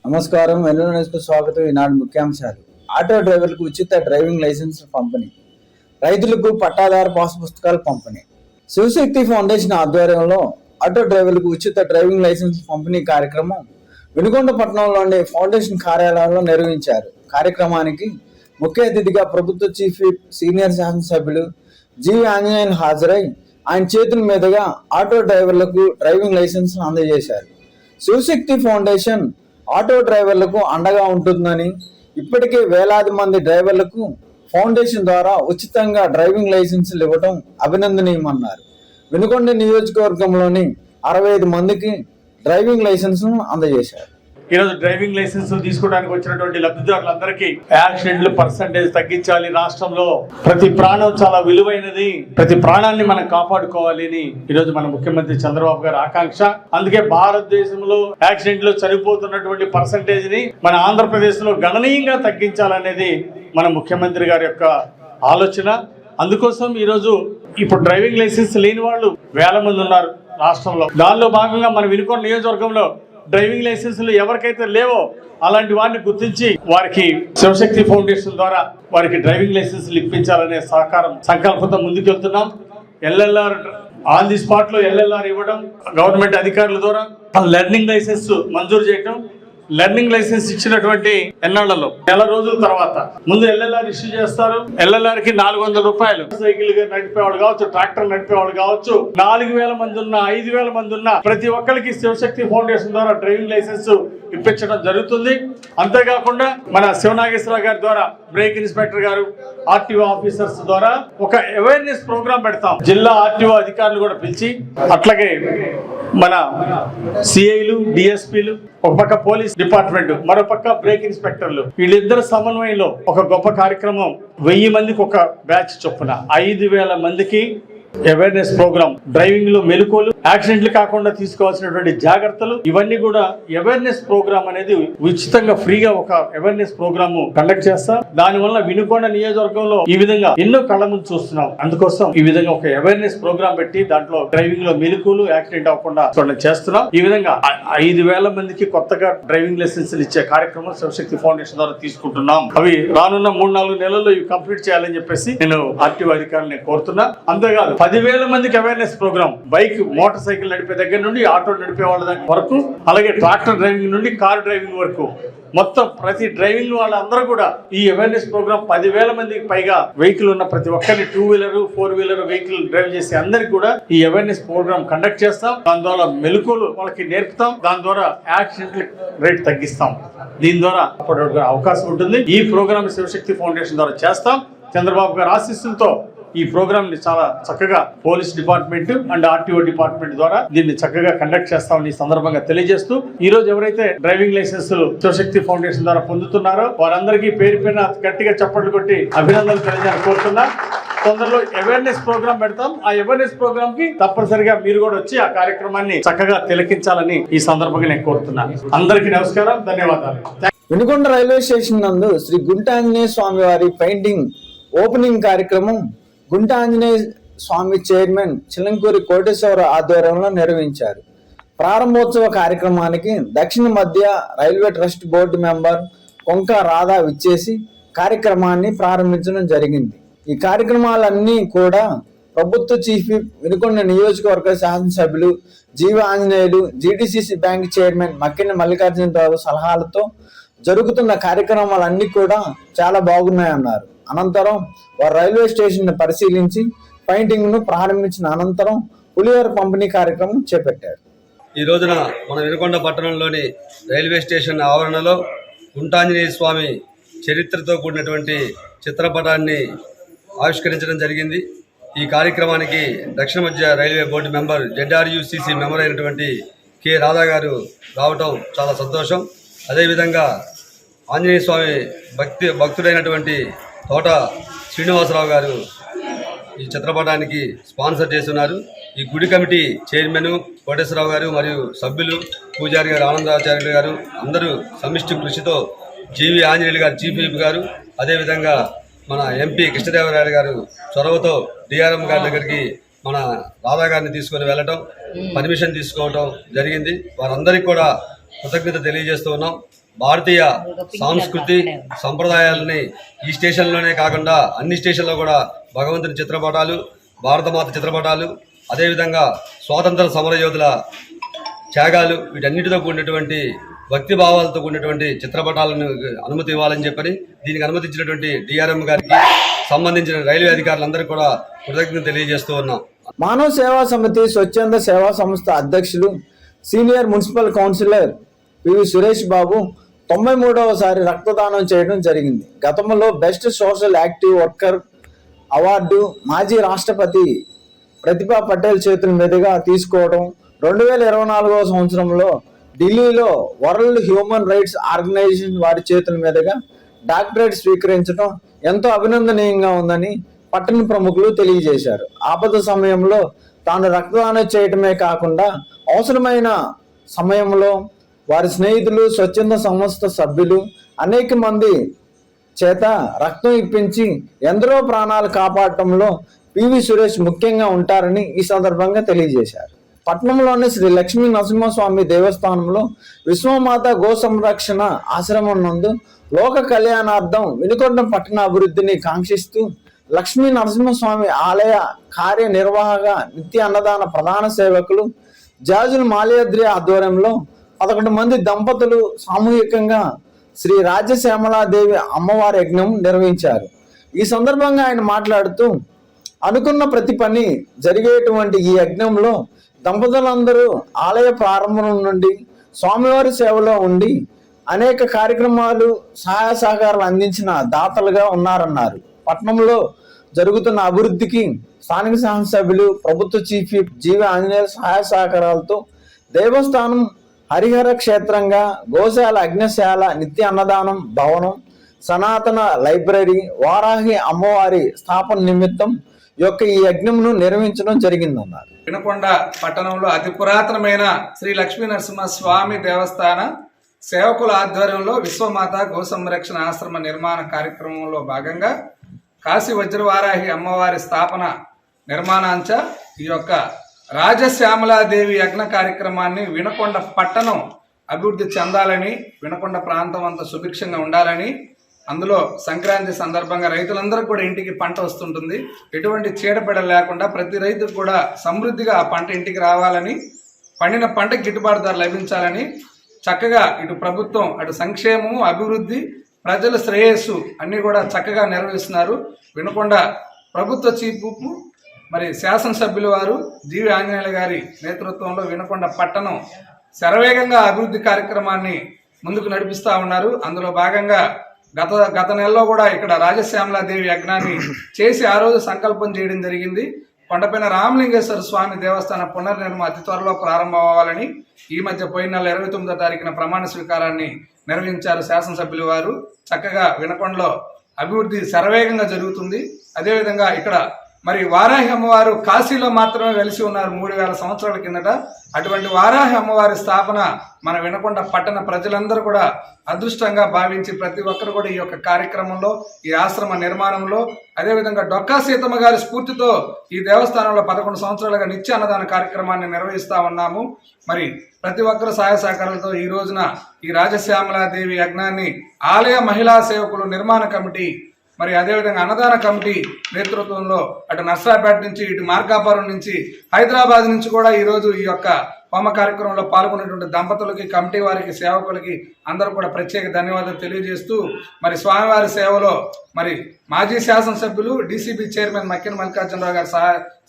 నమస్కారం. వెల్లువకు స్వాగతం. ఈనాడు ముఖ్యాంశాలు. ఆటో డ్రైవర్లకు ఉచిత డ్రైవింగ్ లైసెన్స్ పంపిణీ, రైతులకు పట్టాదారు పాస్ పుస్తకాలు పంపిణీ. శివశక్తి ఫౌండేషన్ ఆధ్వర్యంలో ఆటో డ్రైవర్లకు ఉచిత డ్రైవింగ్ లైసెన్స్ పంపిణీ కార్యక్రమం వినుకొండ పట్టణంలోని ఫౌండేషన్ కార్యాలయంలో నిర్వహించారు. కార్యక్రమానికి ముఖ్య అతిథిగా ప్రభుత్వ చీఫ్ విప్ సీనియర్ శాసనసభ్యులు జీవి ఆంజనేయులు హాజరై ఆయన చేతుల మీదుగా ఆటో డ్రైవర్లకు డ్రైవింగ్ లైసెన్స్ అందజేశారు. శివశక్తి ఫౌండేషన్ ఆటో డ్రైవర్లకు అండగా ఉంటుందని, ఇప్పటికే వేలాది మంది డ్రైవర్లకు ఫౌండేషన్ ద్వారా ఉచితంగా డ్రైవింగ్ లైసెన్సులు ఇవ్వడం అభినందనీయమన్నారు. వినుకొండ నియోజకవర్గంలోని 65 మందికి డ్రైవింగ్ లైసెన్స్ను అందజేశారు. ఈరోజు డ్రైవింగ్ లైసెన్స్ తీసుకోవడానికి వచ్చినటువంటి లబ్ధిదారులందరికీ యాక్సిడెంట్లు పర్సంటేజ్ తగ్గించాలి. రాష్ట్రంలో ప్రతి ప్రాణం చాలా విలువైనది, ప్రతి ప్రాణాన్ని మనం కాపాడుకోవాలి అని ఈరోజు మన ముఖ్యమంత్రి చంద్రబాబు గారి ఆకాంక్ష. అందుకే భారతదేశంలో యాక్సిడెంట్లు చనిపోతున్నటువంటి పర్సంటేజ్ ని మన ఆంధ్రప్రదేశ్ లో గణనీయంగా తగ్గించాలనేది మన ముఖ్యమంత్రి గారి యొక్క ఆలోచన. అందుకోసం ఈరోజు ఇప్పుడు డ్రైవింగ్ లైసెన్స్ లేని వాళ్ళు వేల మంది ఉన్నారు రాష్ట్రంలో. దానిలో భాగంగా మన వినుకొండ నియోజకవర్గంలో డ్రైవింగ్ లైసెన్సులు ఎవరికైతే లేవో అలాంటి వారిని గుర్తించి వారికి శివశక్తి ఫౌండేషన్ ద్వారా వారికి డ్రైవింగ్ లైసెన్సులు ఇప్పించాలనే సంకల్పంతో ముందుకెళ్తున్నాం. ఎల్ఎల్ఆర్ ఆన్ ది స్పాట్ లో ఎల్ఎల్ఆర్ ఇవ్వడం, గవర్నమెంట్ అధికారుల ద్వారా లెర్నింగ్ లైసెన్స్ మంజూరు చేయడం. లెర్నింగ్ లైసెన్స్ ఇచ్చినటువంటి ఎన్నాళ్లలో నెల రోజుల తర్వాత ముందు ఎల్ఎల్ఆర్ ఇష్యూ చేస్తారు. ఎల్ఎల్ఆర్ కి 400 రూపాయలు. సైకిల్ నడిపేవాళ్ళు కావచ్చు, ట్రాక్టర్ నడిపేవాళ్ళు కావచ్చు, 4000 మంది ఉన్నా 5000 మంది ఉన్నా ప్రతి ఒక్కరికి శివశక్తి ఫౌండేషన్ ద్వారా డ్రైవింగ్ లైసెన్స్ ఇప్పించడం జరుగుతుంది. అంతేకాకుండా మన శివనాగేశ్వరరావు గారి ద్వారా బ్రేక్ ఇన్స్పెక్టర్ గారు, ఆర్టీఓ ఆఫీసర్స్ ద్వారా ఒక అవేర్నెస్ ప్రోగ్రామ్ పెడతాం. జిల్లా ఆర్టీఓ అధికారులు కూడా పిలిచి, అట్లాగే మన సిఐలు, డిఎస్పీలు, ఒక పక్క పోలీస్ డిపార్ట్మెంట్, మరో పక్క బ్రేక్ ఇన్స్పెక్టర్లు, వీళ్ళిద్దరు సమన్వయంలో ఒక గొప్ప కార్యక్రమం. 1000 మందికి ఒక బ్యాచ్ చొప్పున 5000 మందికి అవేర్నెస్ ప్రోగ్రామ్, డ్రైవింగ్ లో మెలకువలు, యాక్సిడెంట్లు కాకుండా తీసుకోవాల్సినటువంటి జాగ్రత్తలు, ఇవన్నీ కూడా అవేర్నెస్ ప్రోగ్రామ్ అనేది ఉచితంగా ఫ్రీగా ఒక అవేర్నెస్ ప్రోగ్రామ్ కండక్ట్ చేస్తాం. దానివల్ల వినుకొండ నియోజకవర్గంలో ఈ విధంగా ఎన్నో కళ్ళ ముందు చూస్తున్నాం. అందుకోసం ఈ విధంగా ఒక అవేర్నెస్ ప్రోగ్రామ్ పెట్టి దాంట్లో డ్రైవింగ్ లో మెలకువలు, యాక్సిడెంట్ అవ్వకుండా చేస్తున్నాం. ఈ విధంగా 5000 మందికి కొత్తగా డ్రైవింగ్ లైసెన్స్ ఇచ్చే కార్యక్రమం శివశక్తి ఫౌండేషన్ ద్వారా తీసుకుంటున్నాం. అవి రానున్న 3-4 నెలల్లో ఇవి కంప్లీట్ చేయాలని చెప్పేసి నేను ఆర్టీఓ అధికారులను కోరుతున్నా. అంతేకాదు 10,000 మందికి awareness program, bike motor cycle నడిపే దగ్గర నుండి ఆటో నడిపే వాళ్ళ దగ్గర వరకు, అలాగే ట్రాక్టర్ డ్రైవింగ్ నుండి కార్ డ్రైవింగ్ వరకు మొత్తం ప్రతి డ్రైవింగ్ వాళ్ళందరూ కూడా ఈ అవేర్నెస్ ప్రోగ్రామ్ 10,000 మందికి పైగా వెహికల్ ఉన్న ప్రతి ఒక్కరిని 2-వీలర్ 4-వీలర్ వెహికల్ డ్రైవ్ చేసే అందరికి కూడా ఈ అవేర్నెస్ ప్రోగ్రామ్ కండక్ట్ చేస్తాం. దాని ద్వారా మెలకువలు వాళ్ళకి నేర్పుతాం. దాని ద్వారా యాక్సిడెంట్ రేట్ తగ్గిస్తాం. దీని ద్వారా అవకాశం ఉంటుంది. ఈ ప్రోగ్రామ్ శివశక్తి ఫౌండేషన్ ద్వారా చేస్తాం. చంద్రబాబు గారి ఆశీస్సులతో ఈ ప్రోగ్రామ్ ని చాలా చక్కగా police department and RTO department ద్వారా దీన్ని చక్కగా కండక్ట్ చేస్తామని ఈ సందర్భంగా తెలియజేస్తూ, ఈ రోజు ఎవరైతే డ్రైవింగ్ లైసెన్స్ శివశక్తి ఫౌండేషన్ ద్వారా పొందుతున్నారో వారందరికీ పేరు పేరున గట్టిగా చప్పట్లు కొట్టి అభినందనలు తెలియజేయాలని కోరుతున్నా. తొందరలో అవేర్నెస్ ప్రోగ్రామ్ పెడతాం. ఆ అవేర్నెస్ ప్రోగ్రామ్ కి తప్పనిసరిగా మీరు కూడా వచ్చి ఆ కార్యక్రమాన్ని చక్కగా తిలకించాలని ఈ సందర్భంగా నేను కోరుతున్నాను. అందరికీ నమస్కారం, ధన్యవాదాలు. వినుకొండ రైల్వే స్టేషన్ నందు శ్రీ గుంట ఆంజనేయ స్వామి వారి పెయింటింగ్ ఓపెనింగ్ కార్యక్రమం గుంట ఆంజనేయ స్వామి చైర్మన్ చిలంకూరి కోటేశ్వర ఆధ్వర్యంలో నిర్వహించారు. ప్రారంభోత్సవ కార్యక్రమానికి దక్షిణ మధ్య railway trust board member Konka Radha విచ్చేసి కార్యక్రమాన్ని ప్రారంభించడం జరిగింది. ఈ కార్యక్రమాలన్నీ కూడా ప్రభుత్వ చీఫ్ విప్ వినుకొండ నియోజకవర్గ శాసనసభ్యులు GV Anjaneyulu, GDCC bank chairman Makkina Mallikarjunarao సలహాలతో జరుగుతున్న కార్యక్రమాలన్నీ కూడా చాలా బాగున్నాయన్నారు. అనంతరం వారు రైల్వే స్టేషన్ పరిశీలించి పెయింటింగ్ ను ప్రారంభించిన అనంతరం పులిహోర పంపిణీ కార్యక్రమం చేపట్టారు. ఈ రోజున మన వినుకొండ పట్టణంలోని రైల్వే స్టేషన్ ఆవరణలో గుంటాంజనేయ స్వామి చరిత్రతో కూడినటువంటి చిత్రపటాన్ని ఆవిష్కరించడం జరిగింది. ఈ కార్యక్రమానికి దక్షిణ మధ్య రైల్వే బోర్డు మెంబర్ జెడ్ఆర్యూసీసీ మెంబర్ అయినటువంటి కె రాధా గారు రావటం చాలా సంతోషం. అదేవిధంగా ఆంజనేయ స్వామి భక్తుడైనటువంటి తోట శ్రీనివాసరావు గారు ఈ చిత్రపటానికి స్పాన్సర్ చేస్తున్నారు. ఈ గుడి కమిటీ చైర్మన్ కోటేశ్వరరావు గారు మరియు సభ్యులు పూజారి గారు, ఆనందాచార్యులు గారు అందరూ సమిష్టి కృషితో జీవి ఆంజనేయులు గారు చీఫ్ విప్ గారు, అదేవిధంగా మన ఎంపీ కృష్ణదేవరాయలు గారు చొరవతో డిఆర్ఎం గారి దగ్గరికి మన రాధా గారిని తీసుకొని వెళ్ళటం, పర్మిషన్ తీసుకోవటం జరిగింది. వారందరికీ కూడా కృతజ్ఞత తెలియజేస్తూ ఉన్నాం. భారతీయ సంస్కృతి సంప్రదాయాలని ఈ స్టేషన్లోనే కాకుండా అన్ని స్టేషన్లో కూడా భగవంతుని చిత్రపటాలు, భారతమాత చిత్రపటాలు, అదేవిధంగా స్వాతంత్ర సమరయోధుల త్యాగాలు వీటన్నిటితో కూడినటువంటి భక్తి భావాలతో కూడినటువంటి చిత్రపటాలను అనుమతి ఇవ్వాలని చెప్పని దీనికి అనుమతించినటువంటి డిఆర్ఎం గారికి సంబంధించిన రైల్వే అధికారులందరికీ కూడా కృతజ్ఞతలు తెలియజేస్తూ ఉన్నాం. మానవ సేవా సమితి స్వచ్ఛంద సేవా సంస్థ అధ్యక్షులు senior municipal councillor PV Suresh Babu 93వసారి రక్తదానం చేయడం జరిగింది. గతంలో best social active worker award మాజీ రాష్ట్రపతి ప్రతిభా పటేల్ చేతుల మీదుగా తీసుకోవడం, 2024వ సంవత్సరంలో ఢిల్లీలో వరల్డ్ హ్యూమన్ రైట్స్ ఆర్గనైజేషన్ వారి చేతుల మీదుగా డాక్టరేట్ స్వీకరించడం ఎంతో అభినందనీయంగా ఉందని పట్టణ ప్రముఖులు తెలియజేశారు. ఆపద సమయంలో తాను రక్తదానం చేయటమే కాకుండా అవసరమైన సమయంలో వారి స్నేహితులు, స్వచ్ఛంద సంస్థ సభ్యులు అనేక మంది చేత రక్తం ఇప్పించి ఎందరో ప్రాణాలు కాపాడటంలో పివి సురేష్ ముఖ్యంగా ఉంటారని ఈ సందర్భంగా తెలియజేశారు. పట్నంలోని శ్రీ లక్ష్మీ నరసింహస్వామి దేవస్థానంలో విశ్వమాత గో సంరక్షణ ఆశ్రమం నందు లోక కళ్యాణార్థం వినుకొండ పట్టణ అభివృద్ధిని కాంక్షిస్తూ లక్ష్మీ నరసింహస్వామి ఆలయ కార్యనిర్వాహక నిత్య అన్నదాన ప్రధాన సేవకులు జాజుల మాల్యాద్రి ఆధ్వర్యంలో 11 మంది దంపతులు సామూహికంగా శ్రీ రాజశ్యామలాదేవి అమ్మవారి యజ్ఞం నిర్వహించారు. ఈ సందర్భంగా ఆయన మాట్లాడుతూ అనుకున్న ప్రతి పని జరిగేటువంటి ఈ యజ్ఞంలో దంపతులందరూ ఆలయ ప్రారంభం నుండి స్వామివారి సేవలో ఉండి అనేక కార్యక్రమాలు సహాయ సహకారాలు అందించిన దాతలుగా ఉన్నారన్నారు. పట్నంలో జరుగుతున్న అభివృద్ధికి స్థానిక శాసనసభ్యులు, ప్రభుత్వ చీఫ్ విప్ జీవి ఆంజనేయ సహాయ సహకారాలతో దేవస్థానం హరిహర క్షేత్రంగా గోశాల, అగ్నిశాల, నిత్య అన్నదానం భవనం, సనాతన లైబ్రరీ, వారాహి అమ్మవారి స్థాపన నిమిత్తం యొక్క ఈ యజ్ఞంను నిర్వహించడం జరిగిందన్నారు. వినుకొండ పట్టణంలో అతి పురాతనమైన శ్రీ లక్ష్మీ నరసింహ స్వామి దేవస్థాన సేవకుల ఆధ్వర్యంలో విశ్వమాత గో సంరక్షణ ఆశ్రమ నిర్మాణ కార్యక్రమంలో భాగంగా కాశీ వజ్రవారాహి అమ్మవారి స్థాపన నిర్మాణాంచ ఈ యొక్క రాజశ్యామలాదేవి యజ్ఞ కార్యక్రమాన్ని వినుకొండ పట్టణం అభివృద్ధి చెందాలని, వినుకొండ ప్రాంతం అంతా సుభిక్షంగా ఉండాలని, అందులో సంక్రాంతి సందర్భంగా రైతులందరూ కూడా ఇంటికి పంట వస్తుంటుంది, ఎటువంటి చీడపీడ లేకుండా ప్రతి రైతుకు కూడా సమృద్ధిగా ఆ పంట ఇంటికి రావాలని, పండిన పంటకు గిట్టుబాటు ధర లభించాలని చక్కగా ఇటు ప్రభుత్వం అటు సంక్షేమము, అభివృద్ధి, ప్రజల శ్రేయస్సు అన్నీ కూడా చక్కగా నిర్వహిస్తున్నారు. వినుకొండ ప్రభుత్వ చీఫ్ విప్ మరి శాసనసభ్యులు వారు జీవి ఆంజనేయులు గారి నేతృత్వంలో వినుకొండ పట్టణం శరవేగంగా అభివృద్ధి కార్యక్రమాన్ని ముందుకు నడిపిస్తూ ఉన్నారు. అందులో భాగంగా గత నెలలో కూడా ఇక్కడ రాజశ్యామలాదేవి యజ్ఞాన్ని చేసి ఆ రోజు సంకల్పం చేయడం జరిగింది. కొండపైన రామలింగేశ్వర స్వామి దేవస్థాన పునర్నిర్మాణం అతి త్వరలో ప్రారంభం అవ్వాలని ఈ మధ్య పోయిన నెల 29వ తారీఖున ప్రమాణ స్వీకారాన్ని నిర్వహించారు శాసనసభ్యులు వారు. చక్కగా వినుకొండలో అభివృద్ధి శరవేగంగా జరుగుతుంది. అదేవిధంగా ఇక్కడ మరి వారాహి అమ్మవారు కాశీలో మాత్రమే వెలిసి ఉన్నారు 3000 సంవత్సరాల కిందట. అటువంటి వారాహి అమ్మవారి స్థాపన మన వినుకొండ పట్టణ ప్రజలందరూ కూడా అదృష్టంగా భావించి ప్రతి ఒక్కరు కూడా ఈ యొక్క కార్యక్రమంలో, ఈ ఆశ్రమ నిర్మాణంలో, అదేవిధంగా డొక్కా సీతమ్మ గారి స్ఫూర్తితో ఈ దేవస్థానంలో 11 సంవత్సరాలుగా నిత్య అన్నదాన కార్యక్రమాన్ని నిర్వహిస్తా ఉన్నాము. మరి ప్రతి ఒక్కరు సహాయ సహకారాలతో ఈ రోజున ఈ రాజశ్యామలాదేవి యజ్ఞాన్ని ఆలయ మహిళా సేవకులు నిర్మాణ కమిటీ, మరి అదేవిధంగా అన్నదాన కమిటీ నేతృత్వంలో అటు నర్సరాపేట నుంచి, ఇటు మార్కాపురం నుంచి, హైదరాబాద్ నుంచి కూడా ఈరోజు ఈ యొక్క హోమ కార్యక్రమంలో పాల్గొన్నటువంటి దంపతులకి, కమిటీ వారికి, సేవకులకి అందరూ కూడా ప్రత్యేక ధన్యవాదాలు తెలియజేస్తూ మరి స్వామివారి సేవలో మరి మాజీ శాసనసభ్యులు డీసీబీ చైర్మన్ మక్కిన మల్లికార్జునరావు గారి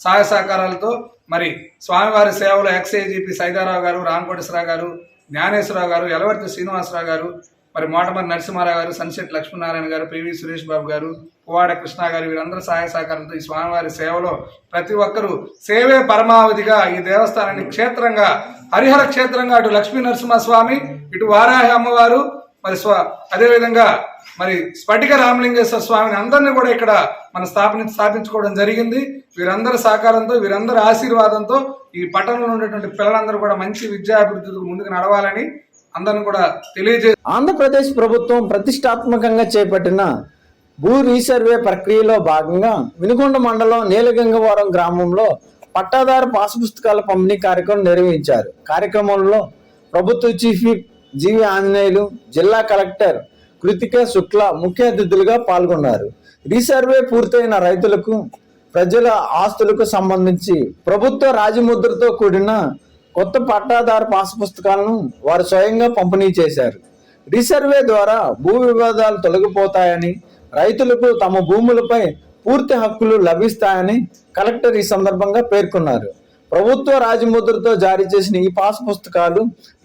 సహాయ సహకారాలతో మరి స్వామివారి సేవలో ఎక్స్ఐజీపీ సైదారావు గారు, రామకోటేశ్వరరావు గారు, జ్ఞానేశ్వరరావు గారు, ఎలవర్తి శ్రీనివాసరావు గారు, మరి మోటమరి నరసింహారావు గారు, సన్సెట్ లక్ష్మీనారాయణ గారు, పివి సురేష్ బాబు గారు, పువ్వాడ కృష్ణ గారు, వీరందరూ సహాయ సహకారంతో ఈ స్వామివారి సేవలో ప్రతి ఒక్కరూ సేవే పరమావధిగా ఈ దేవస్థానాన్ని క్షేత్రంగా, హరిహర క్షేత్రంగా అటు లక్ష్మీ నరసింహస్వామి, ఇటు వారాహి అమ్మవారు, మరి అదేవిధంగా మరి స్ఫటిక రామలింగేశ్వర స్వామిని అందరినీ కూడా ఇక్కడ మన స్థాపించుకోవడం జరిగింది. వీరందరి సహకారంతో, వీరందరి ఆశీర్వాదంతో ఈ పట్టణంలో ఉన్నటువంటి పిల్లలందరూ కూడా మంచి విద్యాభివృద్ధికి ముందుకు నడవాలని అందరిని కూడా తెలియజే. ఆంధ్రప్రదేశ్ ప్రభుత్వం ప్రతిష్టాత్మకంగా చేపట్టిన భూ రీసర్వే ప్రక్రియలో భాగంగా వినుకొండ మండలం నీలగంగవరం గ్రామంలో పట్టాదారు పాస్ పుస్తకాల పంపిణీ కార్యక్రమం నిర్వహించారు. కార్యక్రమంలో ప్రభుత్వ చీఫ్ విప్ జీవి ఆంజనేయులు, జిల్లా కలెక్టర్ కృతిక శుక్ల ముఖ్య అతిథులుగా పాల్గొన్నారు. రీసర్వే పూర్తయిన రైతులకు ప్రజల ఆస్తులకు సంబంధించి ప్రభుత్వ రాజముద్రతో కూడిన కొత్త పట్టాదారు పాస్ పుస్తకాలను వారు స్వయంగా పంపిణీ చేశారు. రీసర్వే ద్వారా భూ వివాదాలు తొలగిపోతాయని, రైతులకు తమ భూములపై పూర్తి హక్కులు లభిస్తాయని కలెక్టర్ ఈ సందర్భంగా పేర్కొన్నారు. ప్రభుత్వ రాజముద్రతో జారీ చేసిన ఈ పాస్ పుస్తకాలు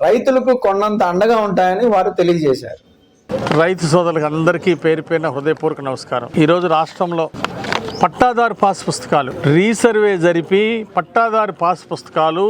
రైతులకు కొన్నంత అండగా ఉంటాయని వారు తెలియజేశారు. రైతు సోదరులకు అందరికీ పేరు పేరున హృదయపూర్వక నమస్కారం. ఈరోజు రాష్ట్రంలో పట్టాదారు పాస్ పుస్తకాలు రీసర్వే జరిపి పట్టాదారు పాస్ పుస్తకాలు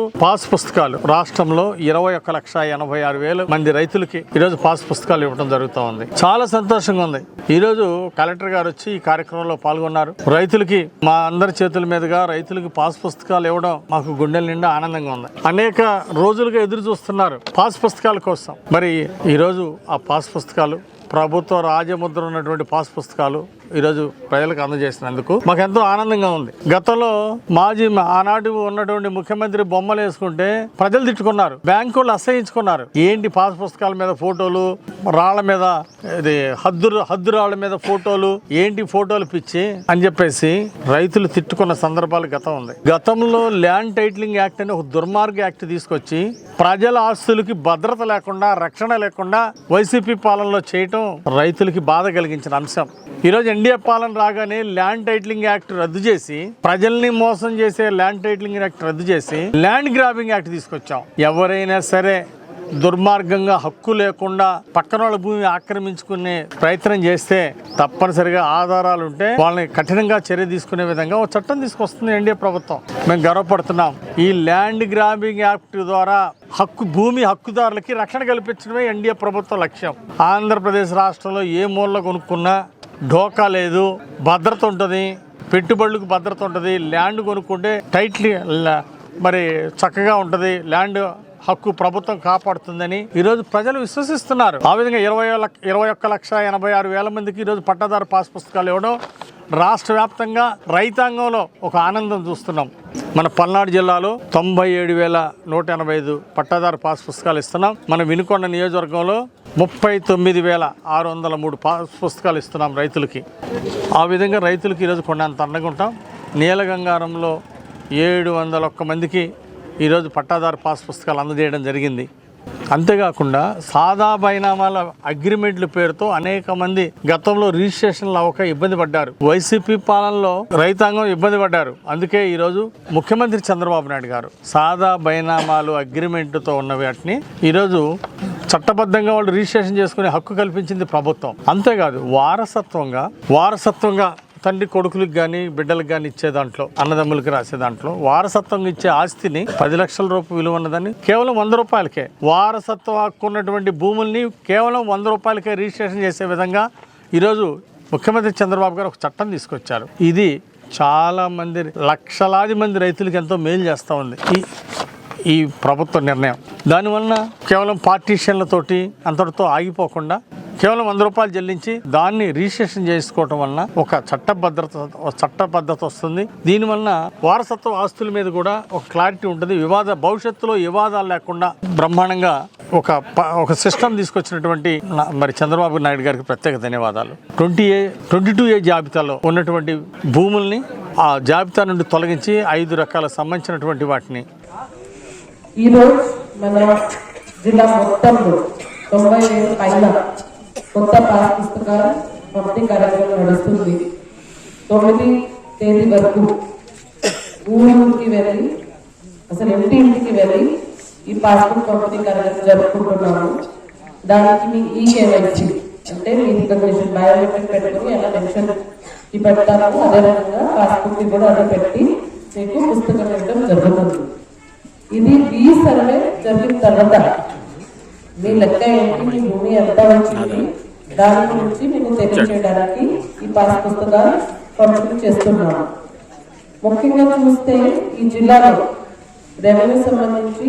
రాష్ట్రంలో 21,86,000 మంది రైతులకి ఈరోజు పాస్ పుస్తకాలు ఇవ్వడం జరుగుతూ ఉంది. చాలా సంతోషంగా ఉంది. ఈరోజు కలెక్టర్ గారు వచ్చి ఈ కార్యక్రమంలో పాల్గొన్నారు. రైతులకి మా అందరి చేతుల మీదుగా రైతులకి పాస్ పుస్తకాలు ఇవ్వడం మాకు గుండెల నిండా ఆనందంగా ఉంది. అనేక రోజులుగా ఎదురు చూస్తున్నారు పాస్ పుస్తకాల కోసం. మరి ఈరోజు ఆ పాస్ పుస్తకాలు, ప్రభుత్వ రాజముద్ర ఉన్నటువంటి పాస్ పుస్తకాలు ఈరోజు ప్రజలకు అందజేసినందుకు మాకు ఎంతో ఆనందంగా ఉంది. గతంలో ఆనాడు ఉన్నటువంటి ముఖ్యమంత్రి బొమ్మలు వేసుకుంటే ప్రజలు తిట్టుకున్నారు, బ్యాంకులు అసహించుకున్నారు. ఏంటి పాస్ పుస్తకాల మీద ఫోటోలు, రాళ్ల మీద హద్దు రాళ్ల మీద ఫోటోలు, ఏంటి ఫోటోలు పిచ్చి అని చెప్పేసి రైతులు తిట్టుకున్న సందర్భాలు గతం ఉంది. గతంలో ల్యాండ్ టైటిలింగ్ యాక్ట్ అనే ఒక దుర్మార్గ యాక్ట్ తీసుకొచ్చి ప్రజల ఆస్తులకి భద్రత లేకుండా, రక్షణ లేకుండా వైసీపీ పాలనలో చేయటం రైతులకి బాధ కలిగించిన అంశం. ఈరోజు ఎన్డీఏ పాలన రాగానే ల్యాండ్ టైటిలింగ్ యాక్ట్ రద్దు చేసి, ప్రజల్ని మోసం చేసే ల్యాండ్ టైటిలింగ్ యాక్ట్ రద్దు చేసి ల్యాండ్ గ్రాబింగ్ యాక్ట్ తీసుకొచ్చాం. ఎవరైనా సరే దుర్మార్గంగా హక్కు లేకుండా పక్కన వాళ్ళ భూమి ఆక్రమించుకునే ప్రయత్నం చేస్తే తప్పనిసరిగా ఆధారాలు ఉంటే వాళ్ళని కఠినంగా చర్య తీసుకునే విధంగా ఒక చట్టం తీసుకొస్తుంది ఎన్డీఏ ప్రభుత్వం. మేము గర్వపడుతున్నాం. ఈ ల్యాండ్ గ్రాబింగ్ యాక్ట్ ద్వారా భూమి హక్కుదారులకి రక్షణ కల్పించడమే ఎన్డీఏ ప్రభుత్వ లక్ష్యం. ఆంధ్రప్రదేశ్ రాష్ట్రంలో ఏ మూలలో కొనుక్కున్నా ఢోకా లేదు, భద్రత ఉంటుంది, పెట్టుబడులకు భద్రత ఉంటుంది. ల్యాండ్ కొనుక్కుంటే టైట్లీ మరి చక్కగా ఉంటుంది, ల్యాండ్ హక్కు ప్రభుత్వం కాపాడుతుందని ఈరోజు ప్రజలు విశ్వసిస్తున్నారు. ఆ విధంగా 21,86,000 మందికి ఈరోజు పట్టాదారు పాస్ పుస్తకాలు ఇవ్వడం రాష్ట్ర వ్యాప్తంగా రైతాంగంలో ఒక ఆనందం చూస్తున్నాం. మన పల్నాడు జిల్లాలో 97,185 పట్టాదారు పాస్ పుస్తకాలు ఇస్తున్నాం. మన వినుకొండ నియోజకవర్గంలో 39,603 పాస్ పుస్తకాలు ఇస్తున్నాం రైతులకి. ఆ విధంగా రైతులకి ఈరోజు కొండంత అండగా ఉంటాం. నీలగంగారంలో 701 మందికి ఈరోజు పట్టాదారు పాస్ పుస్తకాలు అందజేయడం జరిగింది. అంతేకాకుండా సాదా బైనామాల అగ్రిమెంట్ల పేరుతో అనేక మంది గతంలో రిజిస్ట్రేషన్లు అవ్వక ఇబ్బంది పడ్డారు. వైసీపీ పాలనలో రైతాంగం ఇబ్బంది పడ్డారు. అందుకే ఈరోజు ముఖ్యమంత్రి చంద్రబాబు నాయుడు గారు సాదా బైనామాలు అగ్రిమెంట్తో ఉన్న వాటిని ఈరోజు చట్టబద్ధంగా వాళ్ళు రిజిస్ట్రేషన్ చేసుకునే హక్కు కల్పించింది ప్రభుత్వం. అంతేకాదు వారసత్వంగా తండ్రి కొడుకులకు కానీ బిడ్డలకు కానీ ఇచ్చే దాంట్లో, అన్నదమ్ములకి రాసే దాంట్లో వారసత్వంగా ఇచ్చే ఆస్తిని 10 లక్షల రూపాయలు విలువ ఉన్నదాన్ని కేవలం 100 రూపాయలకే, వారసత్వ హక్కు ఉన్నటువంటి భూముల్ని కేవలం 100 రూపాయలకే రిజిస్ట్రేషన్ చేసే విధంగా ఈరోజు ముఖ్యమంత్రి చంద్రబాబు గారు ఒక చట్టం తీసుకొచ్చారు. ఇది చాలా మంది, లక్షలాది మంది రైతులకు ఎంతో మేలు చేస్తూ ఉంది ఈ ప్రభుత్వ నిర్ణయం. దానివల్ల కేవలం పార్టీషన్లతోటి అంతటితో ఆగిపోకుండా కేవలం 100 రూపాయలు చెల్లించి దాన్ని రిజిస్ట్రేషన్ చేసుకోవటం వలన ఒక చట్టబద్ధత వస్తుంది. దీనివల్ల వారసత్వ ఆస్తుల మీద కూడా ఒక క్లారిటీ ఉంటుంది. భవిష్యత్తులో వివాదాలు లేకుండా బ్రహ్మాండంగా ఒక సిస్టమ్ తీసుకొచ్చినటువంటి మరి చంద్రబాబు నాయుడు గారికి ప్రత్యేక ధన్యవాదాలు. 22A జాబితాలో ఉన్నటువంటి భూముల్ని ఆ జాబితా నుండి తొలగించి 5 రకాల సంబంధించినటువంటి వాటిని ఈరోజు మన జిల్లా మొత్తంలో 90,000 పైన కొత్త పాస్ పుస్తకాలు పంపిణీ కార్యక్రమం నడుస్తుంది. 9వ తేదీ వరకు ఊరికి వెళ్ళి, అసలు ఇంటింటికి వెళ్ళి ఈ పాస్బుక్ పంపిణీ కార్యక్రమం జరుపుకుంటున్నాము. దానికి మీ ఈకేవైసీ అంటే మీ రికగ్నిషన్ బయోమెట్రిక్ పెట్టుకుని ఎలా మెన్షన్ పెడతాము. అదేవిధంగా పాస్బుక్ కూడా అదే పెట్టి మీకు పుస్తకం ఇవ్వడం జరుగుతుంది. ఇది రీసర్వే జరిగిన తర్వాత మీ లెక్క ఏంటి, మీ భూమి ఎంత వచ్చింది, దాని గురించి మేము తెలియజేయడానికి ఈ పాస్ పుస్తకాలు పంపిణీ చేస్తున్నాము. ముఖ్యంగా చూస్తే ఈ జిల్లాలో రెవెన్యూ సంబంధించి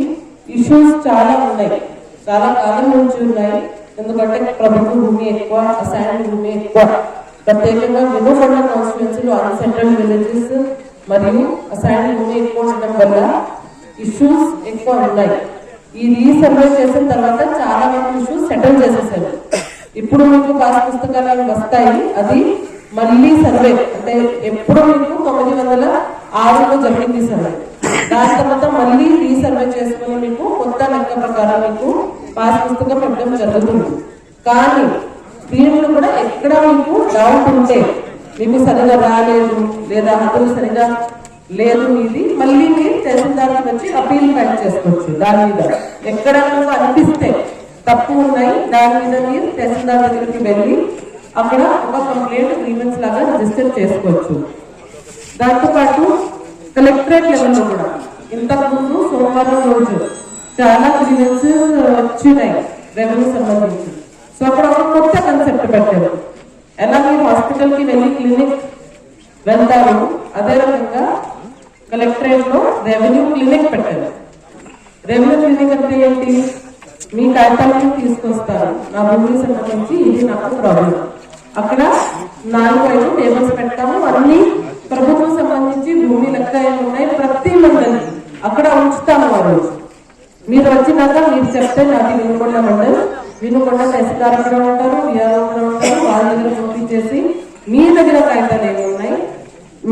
ఇష్యూస్ చాలా ఉన్నాయి, చాలా కాలం నుంచి ఉన్నాయి. ఎందుకంటే ప్రభుత్వ భూమి ఎక్కువ, అసైన్ భూమి ఎక్కువ. ప్రత్యేకంగా వినుకొండ కాన్స్టిట్యుయెన్సీలో అన్సెటిల్డ్ విలేజెస్ మరియు అసైన్ భూమి ఎక్కువ ఉండడం వల్ల ఇష్యూస్ ఎక్కువ ఉన్నాయి. ఈ రీసర్వే చేసిన తర్వాత చాలా మంది ఇష్యూస్ సెటిల్ చేసేసారు. ఇప్పుడు మీకు పాస్ పుస్తకాలు వస్తాయి, అది మళ్ళీ సర్వే అంటే ఎప్పుడు మీకు 906లో జరిగింది సర్వే. దాని తర్వాత మళ్ళీ రీసర్వే చేసుకుని మీకు కొత్త లెక్క ప్రకారం మీకు పాస్ పుస్తకం ఇవ్వడం జరుగుతుంది. కానీ దీంట్లో కూడా ఎక్కడ మీకు డౌట్ ఉంటే, మీకు సరిగా రాలేదు లేదా హద్దులు సరిగా లేదు ఇది, మళ్ళీ మీరు తహసీల్దార్కి వచ్చి అపీల్ ఫైల్ చేసుకోవచ్చు. దాని మీద ఎక్కడ మీకు అనిపిస్తే తప్పు ఉన్నాయి, దాని మీద మీరు తహసీల్దార్ దగ్గరికి వెళ్ళి అక్కడ ఒక కంప్లైంట్ గ్రీవెన్స్ లాగా రిజిస్టర్ చేసుకోవచ్చు. దాంతోపాటు కలెక్టరేట్ లెవెల్లో కూడా ఇంతకు ముందు సోమవారం రోజు చాలా గ్రీవెన్సెస్ వచ్చినాయి రెవెన్యూ సంబంధించి. సో అక్కడ ఒక కొత్త కన్సెప్ట్ పెట్టారు. ఎలా మీరు హాస్పిటల్కి వెళ్ళి క్లినిక్ వెళ్తారు, అదే రకంగా కలెక్టరేట్ లో రెవెన్యూ క్లినిక్ పెట్టారు. రెవెన్యూ క్లినిక్ అంటే ఏంటి? మీ కాగితాలను తీసుకొస్తారు, నా భూమికి సంబంధించి ఇది నాకు ప్రాబ్లం. అక్కడ 4-5 టేబుల్స్ పెడతాము, అన్ని ప్రభుత్వం సంబంధించి భూమి లెక్క ఉన్నాయి, ప్రతి మండలి అక్కడ ఉంచుతాము. ఆ రోజు మీరు వచ్చినాక మీరు చెప్తే నాకు వినుకొండ మండలి, వినుకొండ తహసీల్దార్ అక్కడ ఉంటారు, విఆర్ఓ అక్కడ ఉంటారు, వాళ్ళ దగ్గర పంపించేసి మీ దగ్గర కాగితాలు ఏమి ఉన్నాయి,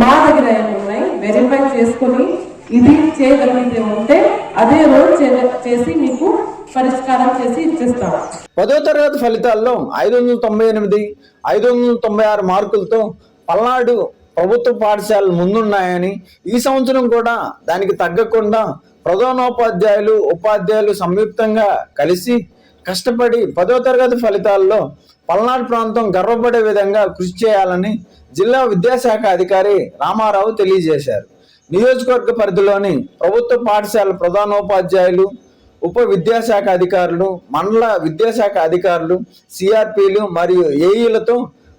మా దగ్గర ఏమి ఉన్నాయి వెరిఫై చేసుకుని ఇది చేయగలిగితే ఉంటే అదే రోజు చేసి మీకు పరిష్కారం చేసి ఇచ్చేస్తాం. 10వ తరగతి ఫలితాల్లో 598, 596 మార్కులతో పల్నాడు ప్రభుత్వ పాఠశాలలు ముందున్నాయని, ఈ సంవత్సరం కూడా దానికి తగ్గకుండా ప్రధానోపాధ్యాయులు ఉపాధ్యాయులు సంయుక్తంగా కలిసి కష్టపడి 10వ తరగతి ఫలితాల్లో పల్నాడు ప్రాంతం గర్వపడే విధంగా కృషి చేయాలని జిల్లా విద్యాశాఖ అధికారి రామారావు తెలియజేశారు. నియోజకవర్గ పరిధిలోని ప్రభుత్వ పాఠశాల ప్రధానోపాధ్యాయులు, ఉప విద్యాశాఖ అధికారులు, మండల విద్యాశాఖ అధికారులు, సిఆర్పీలు మరియు ఏఈలతో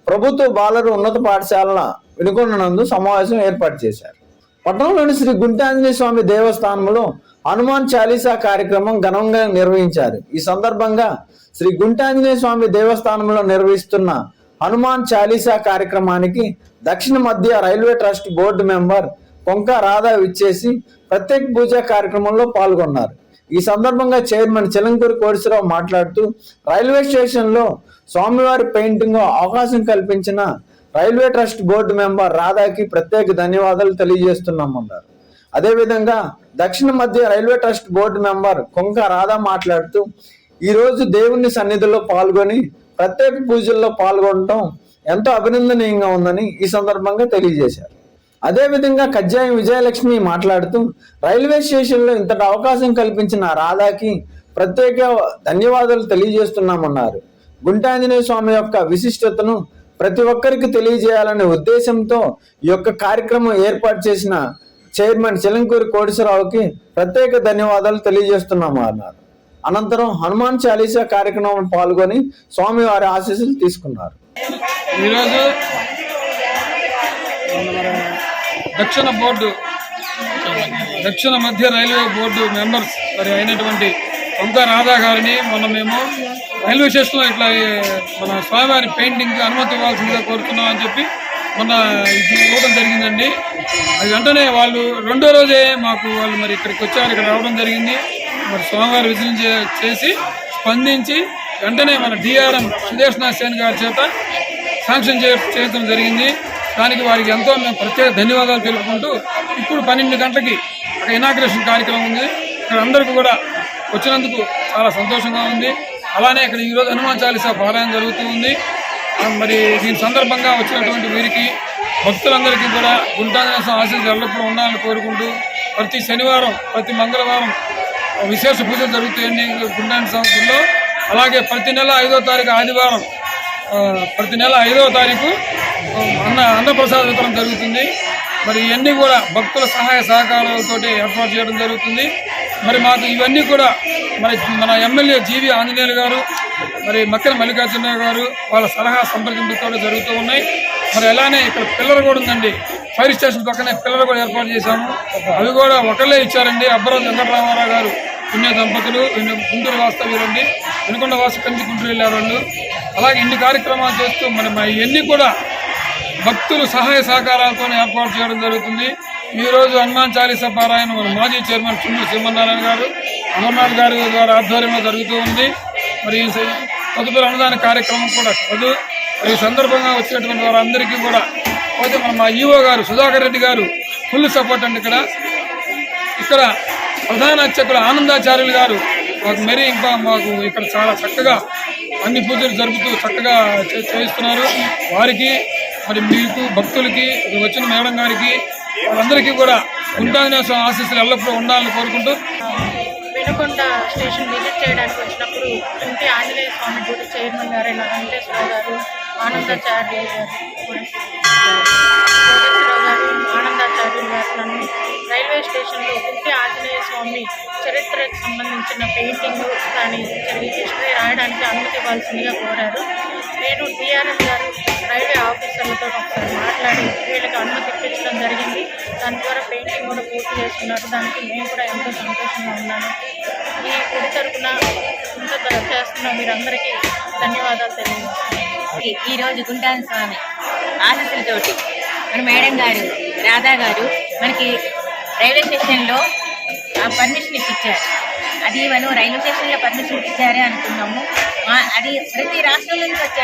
ప్రభుత్వ బాలరు ఉన్నత పాఠశాలల వినుకొండ సమావేశం ఏర్పాటు చేశారు. పట్టణంలోని శ్రీ గుంటాంజనేయ స్వామి దేవస్థానంలో హనుమాన్ చాలీసా కార్యక్రమం ఘనంగా నిర్వహించారు. ఈ సందర్భంగా శ్రీ గుంటాంజనేయ స్వామి దేవస్థానంలో నిర్వహిస్తున్న హనుమాన్ చాలీసా కార్యక్రమానికి దక్షిణ మధ్య railway trust board member Konka Radha విచ్చేసి ప్రత్యేక పూజా కార్యక్రమంలో పాల్గొన్నారు. ఈ సందర్భంగా చైర్మన్ చిలంకూరి కోడిశ్వరరావు మాట్లాడుతూ రైల్వే స్టేషన్ లో స్వామివారి పెయింటింగ్ అవకాశం కల్పించిన రైల్వే ట్రస్ట్ బోర్డు మెంబర్ రాధాకి ప్రత్యేక ధన్యవాదాలు తెలియజేస్తున్నామన్నారు. అదేవిధంగా దక్షిణ మధ్య railway trust board member Konka Radha మాట్లాడుతూ ఈ రోజు దేవుని సన్నిధిలో పాల్గొని ప్రత్యేక పూజల్లో పాల్గొనడం ఎంతో అభినందనీయంగా ఉందని ఈ సందర్భంగా తెలియజేశారు. అదేవిధంగా కజ్జాయం విజయలక్ష్మి మాట్లాడుతూ రైల్వే స్టేషన్లో ఇంతటి అవకాశం కల్పించిన రాధాకి ప్రత్యేక ధన్యవాదాలు తెలియజేస్తున్నామన్నారు. గుంటాంజనేయ స్వామి యొక్క విశిష్టతను ప్రతి ఒక్కరికి తెలియజేయాలనే ఉద్దేశంతో ఈ యొక్క కార్యక్రమం ఏర్పాటు చేసిన చైర్మన్ చిలంకూరి కోడిశ్వరరావుకి ప్రత్యేక ధన్యవాదాలు తెలియజేస్తున్నాము అన్నారు. అనంతరం హనుమాన్ చాలీసా కార్యక్రమంలో పాల్గొని స్వామివారి ఆశీస్సులు తీసుకున్నారు. ఈరోజు దక్షిణ మధ్య రైల్వే బోర్డు మెంబర్స్ మరి అయినటువంటి కొంక రాధా గారిని మొన్న మేము రైల్వే స్టేషన్లో ఇట్లా మన స్వామివారి పెయింటింగ్ అనుమతి ఇవ్వాల్సిందిగా కోరుతున్నాం అని చెప్పి మొన్న ఇది ఇవ్వడం జరిగిందండి. అది వెంటనే వాళ్ళు రెండో రోజే వాళ్ళు మరి ఇక్కడికి వచ్చారు, ఇక్కడ రావడం జరిగింది. మరి స్వామివారి విజయం చేసి స్పందించి వెంటనే మన డిఆర్ఎం సుదేష్నాథ్ సేన్ గారి చేత శాంక్షన్ చేయడం జరిగింది. దానికి వారికి ఎంతో మేము ప్రత్యేక ధన్యవాదాలు తెలుపుకుంటూ ఇప్పుడు 12 గంటలకి అక్కడ ఇనాగ్రేషన్ కార్యక్రమం ఉంది. ఇక్కడ అందరికీ కూడా వచ్చినందుకు చాలా సంతోషంగా ఉంది. అలానే ఇక్కడ ఈరోజు హనుమాన్ చాలీసా పారాయణ జరుగుతూ ఉంది. మరి దీని సందర్భంగా వచ్చినటువంటి వీరికి భక్తులందరికీ కూడా గుంటాంజనేయ స్వామి ఆశీస్సులు ఎల్లప్పుడూ ఉండాలని కోరుకుంటూ ప్రతి శనివారం ప్రతి మంగళవారం విశేష పూజలు జరుగుతాయండి గుంటాంజనేయ స్వామి గుడిలో. అలాగే ప్రతి నెల 5వ తారీఖు ఆదివారం ప్రతి నెల 5వ తారీఖు అన్నప్రసాద వితరణ జరుగుతుంది. మరి ఇవన్నీ కూడా భక్తుల సహాయ సహకారాలతో ఏర్పాటు చేయడం జరుగుతుంది. మరి మాకు ఇవన్నీ కూడా మన ఎమ్మెల్యే జీవి ఆంజనేయులు గారు, మరి మక్కెల మల్లికార్జున గారు వాళ్ళ సలహా సంప్రదింపుతో జరుగుతూ ఉన్నాయి. మరి అలానే ఇక్కడ పిల్లలు కూడా ఉందండి, ఫైర్ స్టేషన్ పక్కనే పిల్లలు కూడా ఏర్పాటు చేశాము. అవి కూడా ఒకళ్ళే ఇచ్చారండి. అబ్బరాజు వెంకటరామారావు గారు పుణ్య దంపతులు, గుంటూరు వాస్తవ్యులండి, వినుకొండ వాసు కంచి గుంటూరు వెళ్ళారు వాళ్ళు. అలాగే ఇన్ని కార్యక్రమాలు చేస్తూ మరి ఇవన్నీ కూడా భక్తులు సహాయ సహకారాలతో ఏర్పాటు చేయడం జరుగుతుంది. ఈరోజు హనుమాన్ చాలీసా పారాయణ మన మాజీ చైర్మన్ చుండ్రు సింహనారాయణ గారు, అమర్నాథ్ గారి ద్వారా ఆధ్వర్యంలో జరుగుతూ ఉంది. మరి తదుపరి అన్నదాన కార్యక్రమం కూడా కలదు. మరి ఈ సందర్భంగా వచ్చినటువంటి వారందరికీ కూడా పోతే మా ఈఓ గారు సుధాకర్ రెడ్డి గారు ఫుల్ సపోర్ట్ అండి. ఇక్కడ ప్రధాన అర్చకులు ఆనందాచార్యులు గారు మాకు ఇక్కడ చాలా చక్కగా అన్ని పూజలు జరుపుతూ చక్కగా చేయిస్తున్నారు. వారికి మరి మీకు భక్తులకి వచ్చిన మేడం గారికి వాళ్ళందరికీ కూడా కుంటాంజనేయ స్వామి ఆశీస్సులు ఎల్లప్పుడూ ఉండాలని కోరుకుంటూ వినుకొండ స్టేషన్ విజిట్ చేయడానికి వచ్చినప్పుడు కుంటి ఆంజనేయ స్వామి గుడి చైర్మన్ గారైన వెంకటేశ్వరరావు గారు, ఆనందాచార్యులు గారు, ఆనందాచార్యులు గారు నన్ను రైల్వే స్టేషన్లో కుంటి ఆంజనేయ స్వామి చరిత్రకు సంబంధించిన పెయింటింగ్ కానీ హిస్టరీ రాయడానికి అనుమతి ఇవ్వాల్సిందిగా కోరారు. నేను టీఆర్ఎస్ గారు రైల్వే ఆఫీసర్లతో ఒకసారి మాట్లాడి వీళ్ళకి అనుమతి ఇప్పించడం జరిగింది. దాని ద్వారా పెయింటింగ్ కూడా పూర్తి చేస్తున్నారు. దానికి నేను కూడా ఎంతో సంతోషంగా ఉన్నాను. ఈ గుడి తరఫున ఇంత చేస్తున్న మీరందరికీ ధన్యవాదాలు తెలియజేస్తున్నాను. ఈరోజు కుంటాంజనేయ స్వామి ఆశీస్సులతోటి మన మేడం గారు రాధా గారు మనకి రైల్వే స్టేషన్లో పర్మిషన్ ఇప్పించారు. అది మనం రైల్వే స్టేషన్లో పర్మిషన్ ఇచ్చారే అనుకున్నాము. అది ప్రతి రాష్ట్రం నుంచి వచ్చే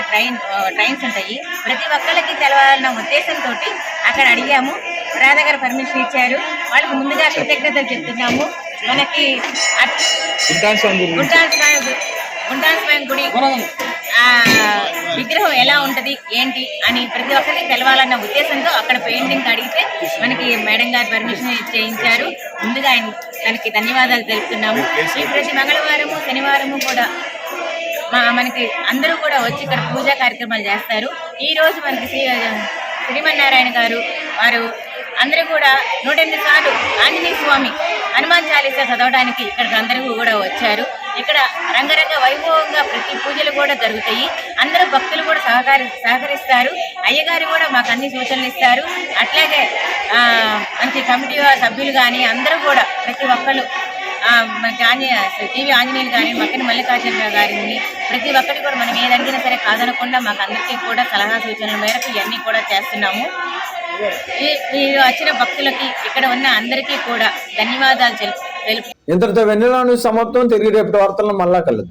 ట్రైన్స్ ఉంటాయి, ప్రతి ఒక్కరికి తెలవాలన్న ఉద్దేశంతో అక్కడ అడిగాము. రాధా గారు పర్మిషన్ ఇచ్చారు. వాళ్ళకి ముందుగా కృతజ్ఞతలు చెప్తున్నాము. మనకి గుంటాల స్వామి గుడి విగ్రహం ఎలా ఉంటుంది ఏంటి అని ప్రతి ఒక్కరికి తెలవాలన్న ఉద్దేశంతో అక్కడ పెయింటింగ్ అడిగితే మనకి మేడం గారు పర్మిషన్ చేయించారు. ముందుగా దానికి ధన్యవాదాలు తెలుపుతున్నాము. ఈ ప్రతి మంగళవారము శనివారము కూడా మనకి అందరూ కూడా వచ్చి ఇక్కడ పూజా కార్యక్రమాలు చేస్తారు. ఈరోజు మనకి శ్రీమన్నారాయణ గారు వారు అందరూ కూడా 108 సార్లు ఆంజనేయ స్వామి హనుమాన్ చాలీసా చదవడానికి ఇక్కడికి అందరూ కూడా వచ్చారు. ఇక్కడ రంగరంగ వైభవంగా ప్రతి పూజలు కూడా జరుగుతాయి. అందరూ భక్తులు కూడా సహకరిస్తారు. అయ్యగారు కూడా మాకు అన్ని సూచనలు ఇస్తారు. అట్లాగే మనకి కమిటీ సభ్యులు కానీ అందరూ కూడా ప్రతి ఒక్కరు మనకి టీవీ ఆంజనేయులు కానీ మక్కని మల్లికార్జున గారిని ప్రతి ఒక్కరికి కూడా మనం ఏదడిగినా సరే కాదనకుండా మాకు అందరికీ కూడా సలహా సూచనల మేరకు ఇవన్నీ కూడా చేస్తున్నాము. ఈ వచ్చిన భక్తులకి ఇక్కడ ఉన్న అందరికీ కూడా ధన్యవాదాలు తెలుపు. ఇంతటితో వెన్నెల న్యూస్ సమాప్తం. తిరిగి రేపటి వార్తలను మళ్ళా కలుద్దాం.